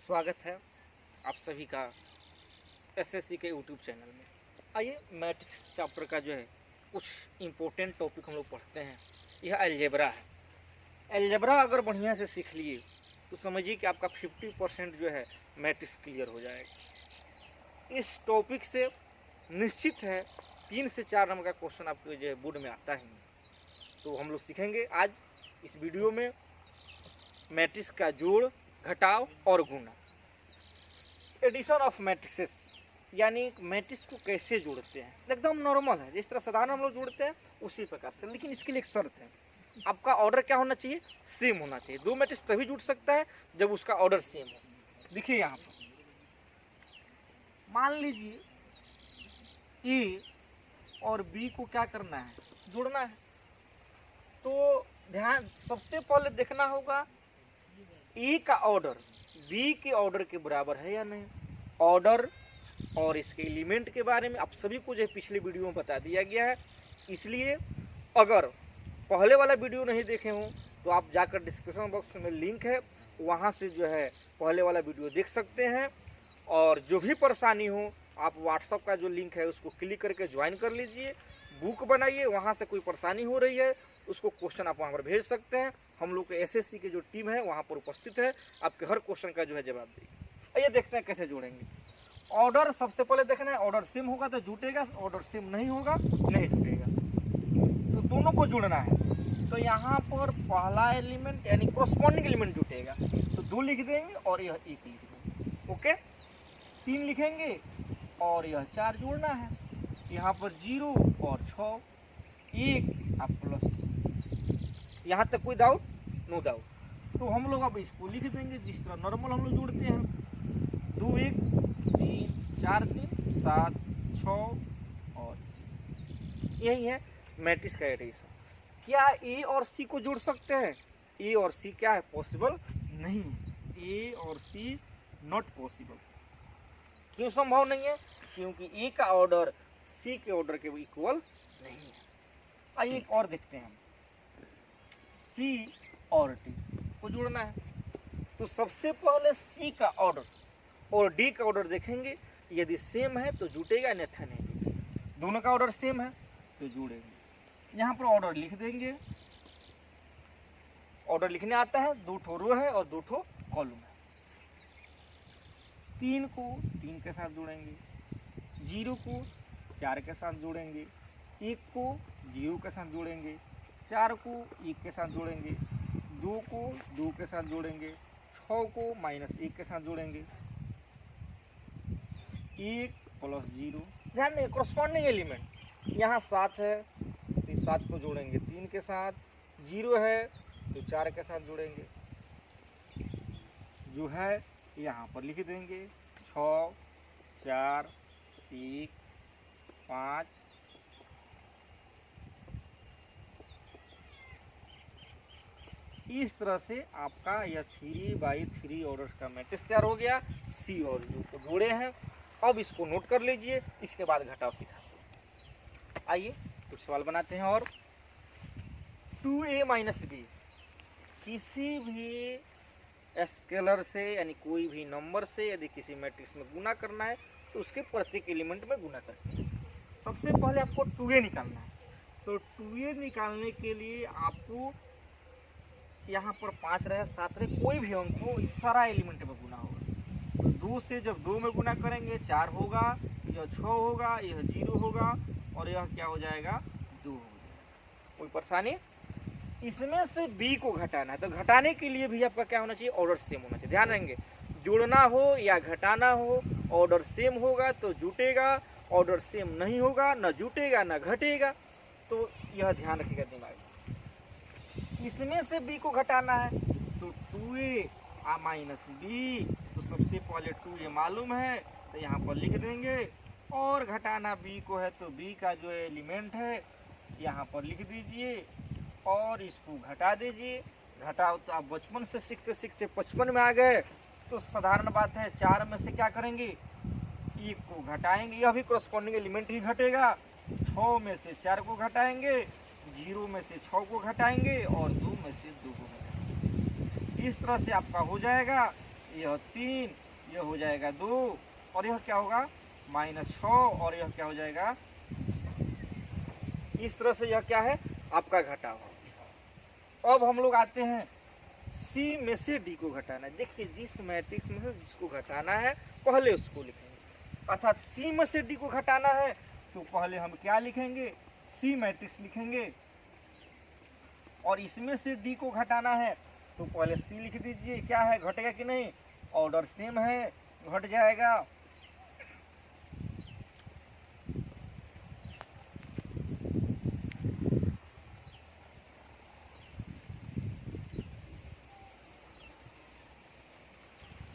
स्वागत है आप सभी का एसएससी के यूट्यूब चैनल में। आइए मैट्रिक्स चैप्टर का जो है कुछ इम्पोर्टेंट टॉपिक हम लोग पढ़ते हैं। यह अलजेब्रा है। अलजेब्रा अगर बढ़िया से सीख लिए तो समझिए कि आपका 50% जो है मैट्रिक्स क्लियर हो जाएगा। इस टॉपिक से निश्चित है 3 से 4 नंबर का क्वेश्चन आपके जो है बोर्ड में आता ही नहीं। तो हम लोग सीखेंगे आज इस वीडियो में मैट्रिक्स का जोड़, घटाव और गुणा, एडिशन ऑफ मैट्रिसेस, यानी मैट्रिक्स को कैसे जोड़ते हैं। एकदम नॉर्मल है, जिस तरह साधारण हम लोग जोड़ते हैं उसी प्रकार से। लेकिन इसके लिए एक शर्त है, आपका ऑर्डर क्या होना चाहिए? सेम होना चाहिए। दो मैट्रिक्स तभी जुड़ सकता है जब उसका ऑर्डर सेम हो। देखिए यहाँ पर मान लीजिए ए और बी को क्या करना है? जोड़ना है। तो ध्यान सबसे पहले देखना होगा ए का ऑर्डर बी के ऑर्डर के बराबर है या नहीं। ऑर्डर और इसके एलिमेंट के बारे में आप सभी को जो है पिछले वीडियो में बता दिया गया है। इसलिए अगर पहले वाला वीडियो नहीं देखे हो तो आप जाकर डिस्क्रिप्शन बॉक्स में लिंक है, वहां से जो है पहले वाला वीडियो देख सकते हैं। और जो भी परेशानी हो आप व्हाट्सएप का जो लिंक है उसको क्लिक करके ज्वाइन कर लीजिए, बुक बनाइए। वहाँ से कोई परेशानी हो रही है उसको क्वेश्चन आप वहाँ पर भेज सकते हैं। हम लोग के एसएससी की जो टीम है वहाँ पर उपस्थित है, आपके हर क्वेश्चन का जो है जवाब देगी। आइए देखते हैं कैसे जोड़ेंगे। ऑर्डर सबसे पहले देखना है, ऑर्डर सेम होगा तो जुटेगा, ऑर्डर सेम नहीं होगा नहीं जुटेगा। तो दोनों को जुड़ना है। तो यहाँ पर पहला एलिमेंट यानी कोरस्पॉन्डिंग एलिमेंट जुटेगा तो 2 लिख देंगे और यह 1 लिख देंगे। ओके, 3 लिखेंगे और यह 4 जोड़ना है। यहाँ पर 0 और 6 1 आप प्लस। यहाँ तक कोई डाउट? No doubt. तो हम लोग अब इसको लिख देंगे जिस तरह नॉर्मल हम लोग जोड़ते हैं। 2 1 3 4 3 7 6 और यही है मैट्रिक्स का एडिशन। क्या ए और सी को जोड़ सकते हैं? ए और सी क्या है? पॉसिबल नहीं। ए और सी नॉट पॉसिबल। क्यों संभव नहीं है? क्योंकि ए का ऑर्डर सी के ऑर्डर के इक्वल नहीं है। आइए एक और देखते हैं। सी और डी को जोड़ना है तो सबसे पहले सी का ऑर्डर और डी का ऑर्डर देखेंगे। यदि सेम है तो जुटेगा, अन्यथा नहीं जुटेगा। दोनों का ऑर्डर सेम है तो जुड़ेंगे। यहाँ पर ऑर्डर लिख देंगे। ऑर्डर लिखने आता है, 2 ठो रो है और 2 ठो कॉलम है। 3 को 3 के साथ जोड़ेंगे, 0 को 4 के साथ जोड़ेंगे, 1 को 0 के साथ जोड़ेंगे, 4 को 1 के साथ जोड़ेंगे, 2 को 2 के साथ जोड़ेंगे, 6 को -1 के साथ जोड़ेंगे, 1 प्लस 0। ध्यान दें कोरस्पॉन्डिंग एलिमेंट यहाँ 7 है तो 7 को जोड़ेंगे 3 के साथ, 0 है तो 4 के साथ जोड़ेंगे, जो है यहाँ पर लिख देंगे 6 4 1 5। इस तरह से आपका यह 3x3 ऑर्डर का मैट्रिक्स तैयार हो गया। सी और यू को जोड़े हैं। अब इसको नोट कर लीजिए, इसके बाद घटाव सीखा। आइए कुछ सवाल बनाते हैं। और 2a - b किसी भी स्केलर से यानी कोई भी नंबर से यदि किसी मैट्रिक्स में गुना करना है तो उसके प्रत्येक एलिमेंट में गुना करते हैं। सबसे पहले आपको 2a निकालना है। तो 2a निकालने के लिए आपको यहाँ पर 5 रहे 7 रहे कोई भी अंक हो, इस सारा एलिमेंट में गुना होगा। तो 2 से जब 2 में गुना करेंगे 4 होगा, यह 6 होगा, यह 0 होगा और यह क्या हो जाएगा? 2 हो जाएगा। कोई परेशानी? इसमें से b को घटाना है तो घटाने के लिए भी आपका क्या होना चाहिए? ऑर्डर सेम होना चाहिए। ध्यान रखेंगे, जोड़ना हो या घटाना हो ऑर्डर सेम होगा तो जुटेगा, ऑर्डर सेम नहीं होगा न जुटेगा न घटेगा। तो यह ध्यान रखिएगा दिमाग में। इसमें से b को घटाना है तो 2a - b। तो सबसे पहले 2a मालूम है तो यहाँ पर लिख देंगे। और घटाना b को है तो b का जो एलिमेंट है यहाँ पर लिख दीजिए और इसको घटा दीजिए। घटाओ तो आप बचपन से सीखते सीखते 55 में आ गए। तो साधारण बात है 4 में से क्या करेंगे? 1 को घटाएंगे, यह भी कोरस्पॉन्डिंग एलिमेंट ही घटेगा। 6 में से 4 को घटाएंगे, 0 में से 6 को घटाएंगे और 2 में से 2 को घटाएंगे। इस तरह से आपका हो जाएगा यह 3, यह हो जाएगा 2, और यह क्या होगा -6, और यह क्या हो जाएगा, इस तरह से यह क्या है आपका घटा हुआ। अब हम लोग आते हैं सी में से डी को घटाना है। देखिए जिस मैट्रिक्स में से जिसको घटाना है पहले उसको लिखेंगे, अर्थात सी में से डी को घटाना है तो पहले हम क्या लिखेंगे, सी मैट्रिक्स लिखेंगे, और इसमें से डी को घटाना है तो पहले सी लिख दीजिए। क्या है, घटेगा कि नहीं, ऑर्डर सेम है, घट जाएगा।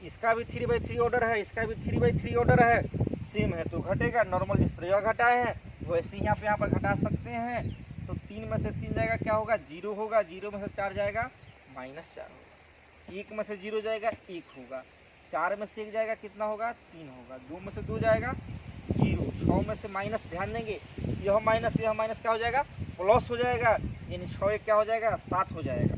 इसका भी 3/3 ऑर्डर है, इसका भी 3/3 ऑर्डर है, सेम है तो घटेगा। नॉर्मल जिस तरह घटाए हैं वैसे ही यहाँ पर घटा सकते हैं। तो 3 में से 3 जाएगा क्या होगा, 0 होगा, 0 में से 4 जाएगा -4 होगा, 1 में से 0 जाएगा 1 होगा, 4 में से 1 जाएगा कितना होगा 3 होगा, 2 में से 2 जाएगा 0, 6 में से माइनस, ध्यान देंगे यह माइनस क्या हो जाएगा प्लस हो जाएगा, यानी 6 क्या हो जाएगा 7 हो जाएगा।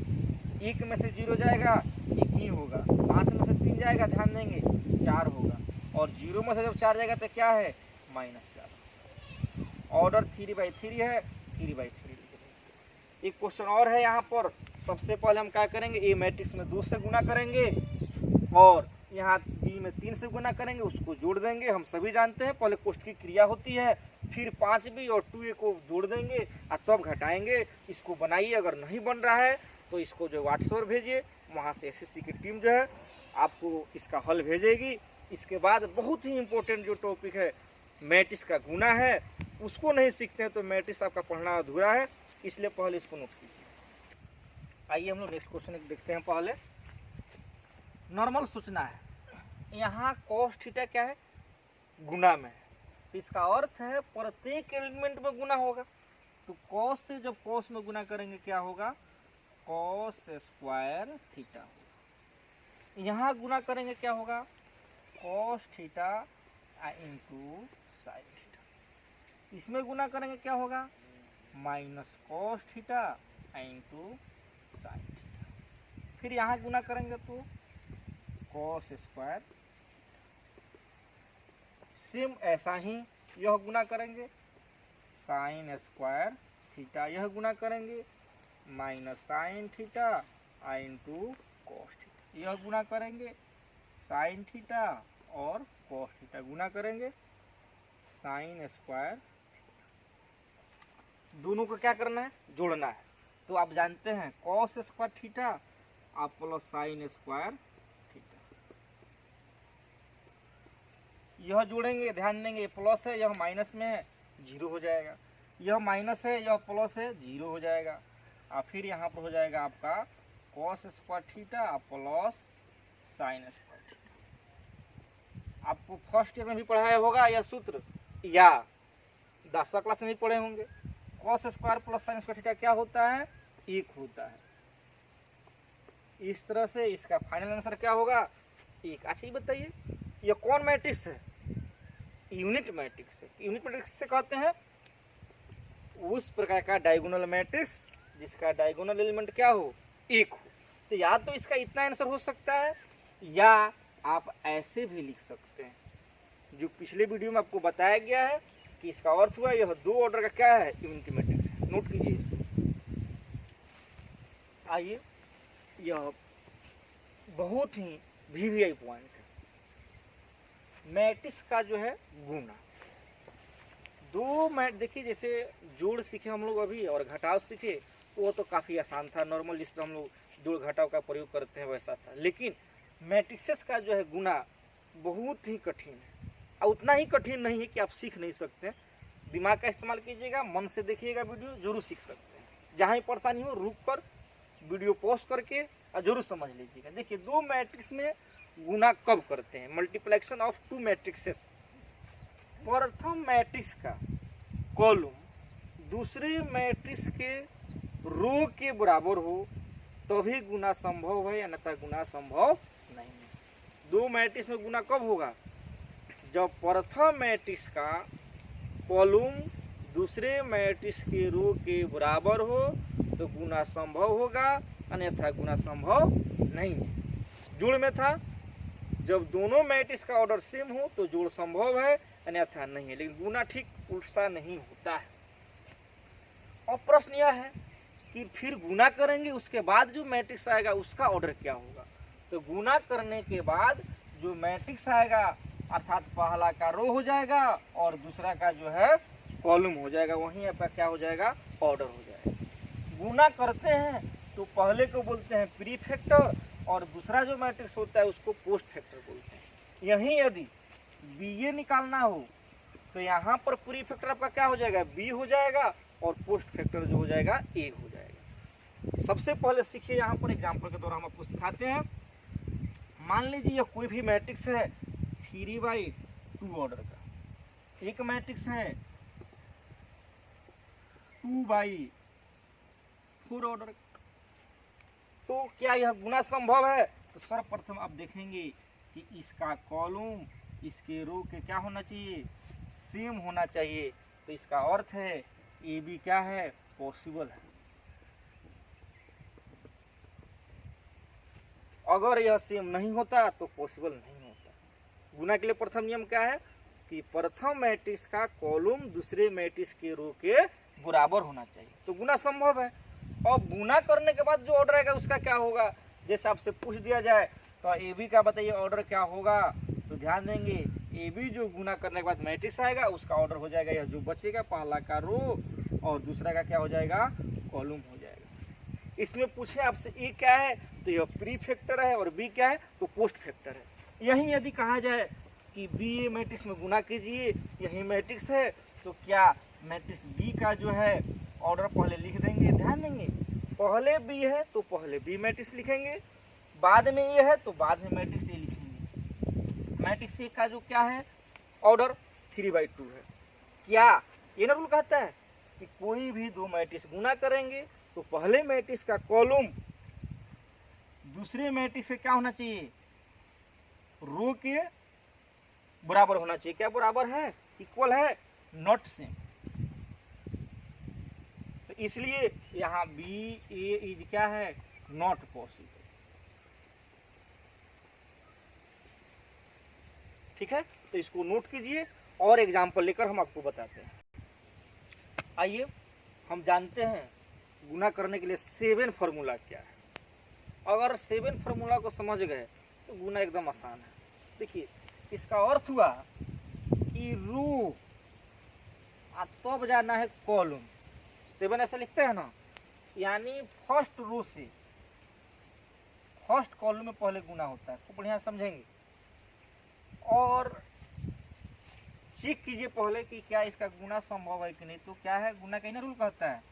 1 में से 0 जाएगा 1 ही होगा, 5 में से 3 जाएगा ध्यान देंगे 4 होगा, और 0 में से जब 4 जाएगा तो क्या है -4। ऑर्डर 3/3 है, 3/3। एक क्वेश्चन और है यहाँ पर। सबसे पहले हम क्या करेंगे, ए मैट्रिक्स में 2 से गुना करेंगे और यहाँ बी में 3 से गुना करेंगे, उसको जोड़ देंगे। हम सभी जानते हैं पहले कोष्ठ की क्रिया होती है, फिर 5b और 2a को जोड़ देंगे और तब घटाएंगे। इसको बनाइए, अगर नहीं बन रहा है तो इसको जो व्हाट्सएप पर भेजिए, वहाँ से एसएससी की टीम जो है आपको इसका हल भेजेगी। इसके बाद बहुत ही इम्पोर्टेंट जो टॉपिक है मैट्रिक्स का गुना है, उसको नहीं सीखते हैं तो मैट्रिक्स आपका पढ़ना अधूरा है, इसलिए पहले इसको नोट कीजिए। आइए हम लोग नेक्स्ट क्वेश्चन देखते हैं। पहले नॉर्मल सूचना है, यहाँ cos थीटा क्या है गुना में है, तो इसका अर्थ है प्रत्येक एलिमेंट में गुना होगा। तो cos से जब cos में गुना करेंगे क्या होगा cos स्क्वायर थीटा होगा। यहाँ गुना करेंगे क्या होगा cos theta into sine theta. इसमें गुना करेंगे क्या होगा -cos theta into sine theta. फिर यहाँ गुना करेंगे तो cos स्क्वायर, सेम ऐसा ही यह गुना करेंगे साइन स्क्वायर थीटा, यह गुना करेंगे -sin theta into cos theta, यह गुना करेंगे साइन थीटा और कॉस थीटा, गुना करेंगे साइन स्क्वायर। दोनों को क्या करना है जोड़ना है। तो आप जानते हैं cos स्क्वायर थीटा आप प्लस साइन स्क्वायर थीटा, यह जोड़ेंगे, ध्यान देंगे प्लस है यह माइनस में है 0 हो जाएगा, यह माइनस है यह प्लस है 0 हो जाएगा, और फिर यहाँ पर हो जाएगा आपका cos square theta plus sine square theta. आपको फर्स्ट ईयर में भी पढ़ाया होगा यह सूत्र, या 10वीं क्लास में भी पढ़े होंगे। cos square plus sine square theta क्या होता है 1 होता है। इस तरह से इसका फाइनल आंसर क्या होगा 1। अच्छा ये बताइए यह कौन मैट्रिक्स है, यूनिट मैट्रिक्स है। यूनिट मैट्रिक्स से कहते हैं उस प्रकार का डायगोनल मैट्रिक्स जिसका डायगोनल एलिमेंट क्या हो 1 हो। तो या तो इसका इतना आंसर हो सकता है, या आप ऐसे भी लिख सकते हैं जो पिछले वीडियो में आपको बताया गया है कि इसका अर्थ हुआ यह 2 ऑर्डर का क्या है यूनिट मैट्रिक्स है। नोट कीजिए। आइए यह बहुत ही वीवीआई पॉइंट है, मैट्रिक्स का जो है गुना। 2 मैट देखिए जैसे जोड़ सीखे हम लोग अभी और घटाव सीखे, वो तो काफ़ी आसान था, नॉर्मल जिस तरह हम लोग जोड़ घटाव का प्रयोग करते हैं वैसा था। लेकिन मैट्रिक्सेस का जो है गुना बहुत ही कठिन है, और उतना ही कठिन नहीं है कि आप सीख नहीं सकते। दिमाग का इस्तेमाल कीजिएगा, मन से देखिएगा वीडियो, जरूर सीख सकते हैं। जहाँ ही परेशानी हो रुक कर वीडियो पॉज करके और जरूर समझ लीजिएगा। देखिए 2 मैट्रिक्स में गुना कब करते हैं, मल्टीप्लिकेशन ऑफ 2 मैट्रिक्सेस। प्रथम मैट्रिक्स का कॉलम दूसरे मैट्रिक्स के रो के बराबर हो तभी गुना संभव है, अन्यथा गुना संभव नहीं है। 2 मैट्रिक्स में गुना कब होगा जब प्रथम मैट्रिक्स का कॉलम दूसरे मैट्रिक्स के रो के बराबर हो तो गुना संभव होगा, अन्यथा गुना संभव नहीं है। जुड़ में था जब दोनों मैट्रिक्स का ऑर्डर सेम हो तो जोड़ संभव है, अन्यथा नहीं है। लेकिन गुना ठीक उल्टा नहीं होता है। और प्रश्न यह है कि फिर गुना करेंगे, उसके बाद जो मैट्रिक्स आएगा उसका ऑर्डर क्या होगा। तो गुना करने के बाद जो मैट्रिक्स आएगा अर्थात पहला का रो हो जाएगा और दूसरा का जो है कॉलम हो जाएगा, वहीं आपका क्या हो जाएगा, ऑर्डर हो जाएगा। गुना करते हैं तो पहले को बोलते हैं प्री फैक्टर और दूसरा जो मैट्रिक्स होता है उसको पोस्ट फैक्टर बोलते हैं। यहीं यदि बी ए निकालना हो तो यहाँ पर प्री फैक्टर आपका क्या हो जाएगा, बी हो जाएगा और पोस्ट फैक्टर जो हो जाएगा ए हो जाएगा। सबसे पहले सीखिए, यहाँ पर एग्जाम्पल के द्वारा हम आपको सिखाते हैं। मान लीजिए यह कोई भी मैट्रिक्स है 3/2 ऑर्डर का, एक मैट्रिक्स है 2/4 ऑर्डर का। तो क्या यह गुना संभव है? तो सर्वप्रथम आप देखेंगे कि इसका कॉलम इसके रो के क्या होना चाहिए, सेम होना चाहिए। तो इसका अर्थ है ए बी क्या है, पॉसिबल है। अगर यह सेम नहीं होता तो पॉसिबल नहीं होता। गुना के लिए प्रथम नियम क्या है कि प्रथम मैट्रिक्स का कॉलम दूसरे मैट्रिक्स के रो के बराबर होना चाहिए, तो गुना संभव है। और गुना करने के बाद जो ऑर्डर आएगा उसका क्या होगा, जैसे आपसे पूछ दिया जाए तो ए बी का बताइए ऑर्डर क्या होगा। तो ध्यान देंगे ए बी जो गुना करने के बाद मैट्रिक्स आएगा उसका ऑर्डर हो जाएगा यह जो बचेगा, पहला का रो और दूसरा का क्या हो जाएगा, कॉलम हो जाएगा। इसमें पूछे आपसे ए क्या है तो यह प्री फैक्टर है और बी क्या है तो पोस्ट फैक्टर है। यही यदि कहा जाए कि बी ए मैट्रिक्स में गुना कीजिए, यही मैट्रिक्स है, तो क्या मैट्रिक्स बी का जो है ऑर्डर पहले लिख देंगे। ध्यान देंगे पहले बी है तो पहले बी मैट्रिक्स लिखेंगे, बाद में ए है तो बाद में मैट्रिक्स ए लिखेंगे। मैट्रिक्स ए का जो क्या है ऑर्डर 3/2 है। क्या ये ना रूल कहता है कि कोई भी दो मैट्रिक्स गुना करेंगे तो पहले मैट्रिक्स का कॉलम दूसरे मैट्रिक्स से क्या होना चाहिए, रो के बराबर होना चाहिए। क्या बराबर है, इक्वल है, नॉट सेम। तो इसलिए यहाँ बी ए इज क्या है, नॉट पॉसिबल। ठीक है, तो इसको नोट कीजिए और एग्जाम्पल लेकर हम आपको बताते हैं। आइए हम जानते हैं गुना करने के लिए 7 फार्मूला क्या है। अगर 7 फार्मूला को समझ गए तो गुना एकदम आसान है। देखिए इसका अर्थ हुआ कि रो तब जाना है कॉलम, 7 ऐसा लिखते हैं ना, यानी फर्स्ट रो से फर्स्ट कॉलम में पहले गुना होता है। खूब बढ़िया समझेंगे और चेक कीजिए पहले कि क्या इसका गुना संभव है कि नहीं। तो क्या है, गुना का रूल कहता है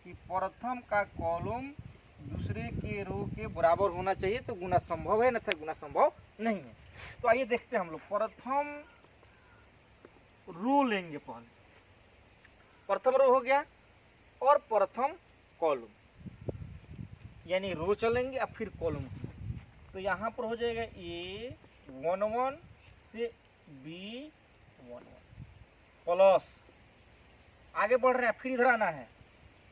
कि प्रथम का कॉलम दूसरे के रो के बराबर होना चाहिए तो गुना संभव है, अन्यथा गुना संभव नहीं है। तो आइए देखते हैं हम लोग। प्रथम रो लेंगे, पहले प्रथम रो हो गया और प्रथम कॉलम, यानी रो चलेंगे अब फिर कॉलम। तो यहाँ पर हो जाएगा A11 से B11 प्लस, आगे बढ़ रहे हैं फिर इधर आना है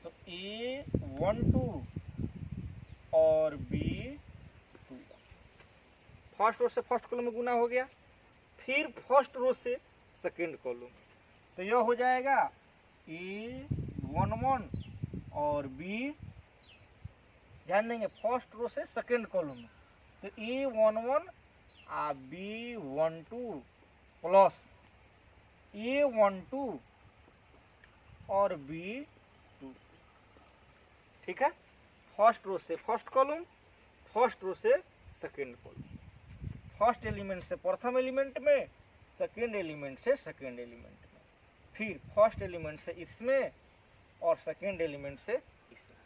तो A12 और B21। फर्स्ट रो से फर्स्ट कॉलम में गुना हो गया, फिर फर्स्ट रो से सेकेंड कॉलम, तो यह हो जाएगा A11 और B, ध्यान देंगे फर्स्ट रो से सेकेंड कॉलम में, तो A11 और B12 प्लस A12 और B2। ठीक है, फर्स्ट रो से फर्स्ट कॉलम, फर्स्ट रो से सेकेंड कॉलम, फर्स्ट एलिमेंट से प्रथम एलिमेंट में, सेकेंड एलिमेंट से सेकेंड एलिमेंट में, फिर फर्स्ट एलिमेंट से इसमें और सेकेंड एलिमेंट से इसमें।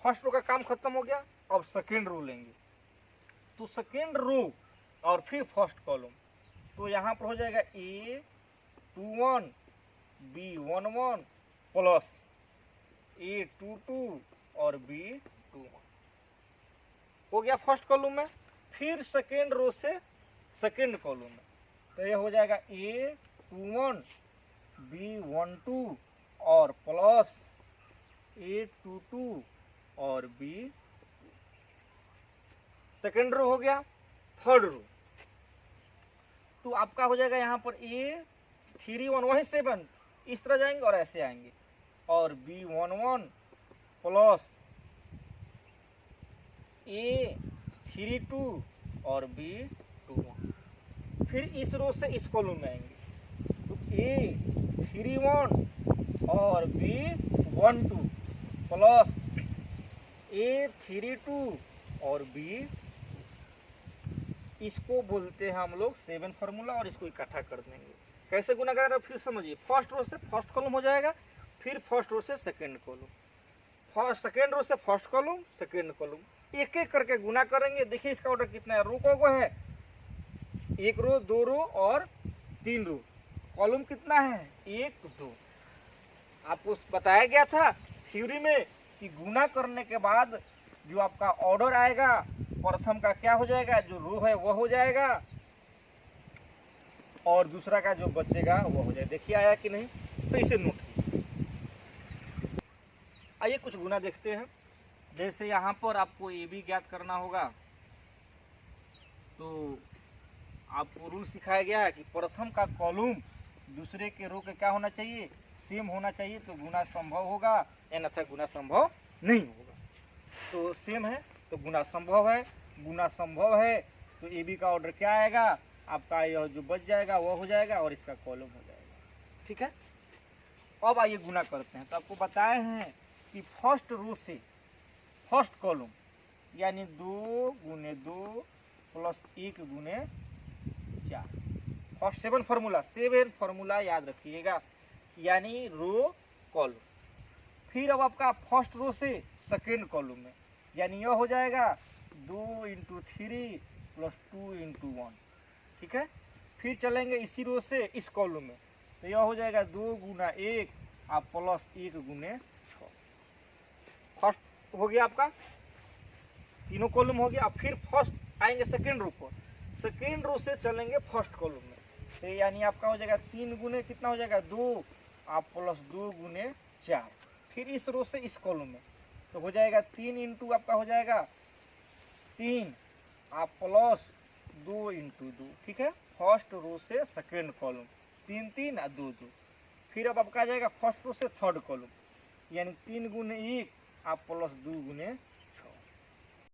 फर्स्ट रो का काम खत्म हो गया, अब सेकेंड रो लेंगे तो सेकेंड रो और फिर फर्स्ट कॉलम, तो यहाँ पर हो जाएगा A21 B11 प्लस A22 और B21 हो गया फर्स्ट कॉलम में। फिर सेकेंड रो से सेकेंड कॉलम में, तो यह हो जाएगा A21 B12 और प्लस A22 और B। सेकेंड रो हो गया, थर्ड रो। तो आपका हो जाएगा यहाँ पर A 3 1 वही 7 इस तरह जाएंगे और ऐसे आएंगे, और B 1 1 प्लस A 3 2 और B 2 1। फिर इस रो से इस कॉलम में आएंगे, तो A 3 1 और B 1 2 प्लस A 3 2 और B, इसको बोलते हैं हम लोग 7 फार्मूला, और इसको इकट्ठा कर देंगे। कैसे गुना करेंगे फिर समझिए। फर्स्ट रो से फर्स्ट कॉलम हो जाएगा, फिर फर्स्ट रो से सेकंड कॉलम, सेकंड रो से फर्स्ट कॉलम, सेकंड कॉलम, एक एक करके गुना करेंगे। देखिए इसका ऑर्डर कितना है, रो को है 1 रो 2 रो और 3 रो, कॉलम कितना है 1 2। आपको बताया गया था थ्योरी में कि गुना करने के बाद जो आपका ऑर्डर आएगा प्रथम का क्या हो जाएगा, जो रो है वो हो जाएगा, और दूसरा का जो बचेगा वो हो जाएगा। देखिए आया कि नहीं, तो इसे नोट कीजिए। आइए कुछ गुना देखते हैं। जैसे यहाँ पर आपको ए बी ज्ञात करना होगा, तो आपको रूल सिखाया गया है कि प्रथम का कॉलम दूसरे के रो के क्या होना चाहिए, सेम होना चाहिए, तो गुना संभव होगा, अन्यथा गुना संभव नहीं होगा। तो सेम है तो गुना संभव है, गुना संभव है तो ए बी का ऑर्डर क्या आएगा आपका, यह जो बच जाएगा वो हो जाएगा और इसका कॉलम हो जाएगा। ठीक है, अब आइए गुना करते हैं। तो आपको बताए हैं कि फर्स्ट रो से फर्स्ट कॉलम यानी 2 गुने 2 प्लस 1 गुने 4, फर्स्ट 7 फार्मूला याद रखिएगा, यानी रो कॉलम। फिर अब आपका फर्स्ट रो से सेकेंड कॉलम में, यानी यह हो जाएगा 2 × 3 प्लस 2 × 1। ठीक है, फिर चलेंगे इसी रो से इस कॉलम में, तो यह हो जाएगा 2 गुना 1 आप प्लस 1 गुने 6। फर्स्ट हो गया आपका, तीनों कॉलम हो गया। अब फिर फर्स्ट आएंगे सेकेंड रो पर, सेकेंड रो से चलेंगे फर्स्ट कॉलम में, तो यानी आपका हो जाएगा 3 गुने कितना हो जाएगा 2 आप प्लस 2 गुने 4। फिर इस रो से इस कॉलम में, तो हो जाएगा 3 इंटू आपका हो जाएगा 3 आप प्लस 2 × 2। ठीक है, फर्स्ट रो से सेकेंड कॉलम 3 3 और 2 2। फिर अब आपका आ जाएगा फर्स्ट रो से थर्ड कॉलम, यानी 3 गुने 1 आप प्लस 2 गुने